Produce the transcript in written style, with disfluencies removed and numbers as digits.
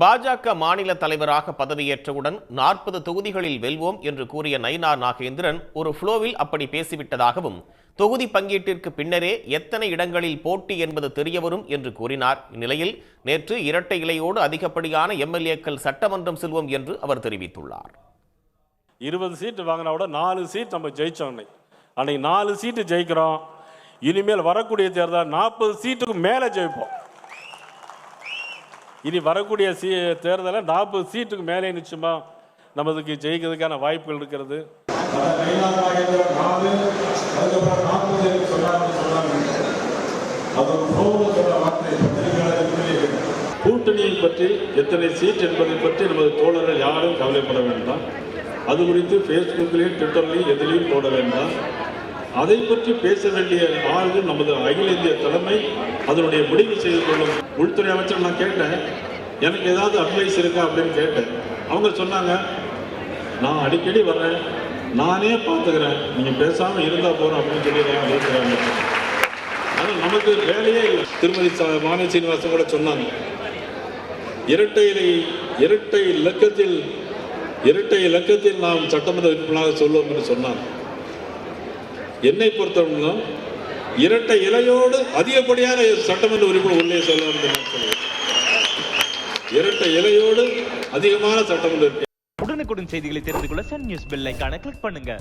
பாஜக மாநில தலைவராக பதவியேற்றவுடன் 40 தொகுதிகளில் வெல்வோம் என்று கூறிய நயினார் நாகேந்திரன் ஒரு ஃப்ளோவில் அப்படி பேசிவிட்டதாகவும், தொகுதி பங்கீட்டிற்கு பின்னரே எத்தனை இடங்களில் போட்டி என்பது தெரியவரும் என்று கூறினார். இந்நிலையில் நேற்று இரட்டை இலையோடு அதிகப்படியான எம்எல்ஏக்கள் சட்டமன்றம் செல்வோம் என்று அவர் தெரிவித்துள்ளார். 20 சீட்டு வாங்கினா கூட 4 சீட் நம்ம ஜெயிச்சோம். அன்னைக்கு 4 சீட்டு ஜெயிக்கிறோம். இனிமேல் வரக்கூடிய தேர்தல் 40 சீட்டுக்கு மேலே ஜெயிப்போம். இனி வரக்கூடிய தேர்தலில் 40 சீட்டுக்கு மேலே நிச்சயமா நமக்கு ஜெயிக்கிறதுக்கான வாய்ப்புகள் இருக்கிறது. கூட்டணியை பற்றி எத்தனை சீட் என்பதை பற்றி நமது தோழர்கள் யாரும் கவலைப்பட வேண்டாம். அது குறித்து ஃபேஸ்புக்கிலையும் ட்விட்டர்லையும் எதிலையும் போட வேண்டாம். அதை பற்றி பேச வேண்டிய ஆள்கள் நமது அகில இந்திய தலைமை அதனுடைய முடிவு செய்து கொள்ளும். உள்துறை அமைச்சர் நான் கேட்டேன், எனக்கு ஏதாவது அட்வைஸ் இருக்கா அப்படின்னு கேட்டேன். அவங்க சொன்னாங்க, நான் அடிக்கடி வர்றேன், நானே பார்த்துக்கிறேன், நீங்கள் பேசாமல் இருந்தால் போகிறோம் அப்படின்னு சொல்லி ஆனால் நமக்கு வேலையே இல்லை. திருமதி மாநில சீனிவாசன் கூட சொன்னாங்க, இரட்டை இலக்கத்தில் நாம் சட்டமன்ற உறுப்பினராக சொல்லுவோம் என்று சொன்னாங்க. என்னை பொறுத்தவரை இரட்டை இலையோடு அதிகப்படியான சட்டமன்ற உறுப்பினர் உள்ளே செல்லும். இரட்டை இலையோடு அதிகமான சட்டமன்ற. உடனுக்குடன் செய்திகளை தெரிந்து கொள்ள சன் நியூஸ் பெல் ஐகானை கிளிக் பண்ணுங்க.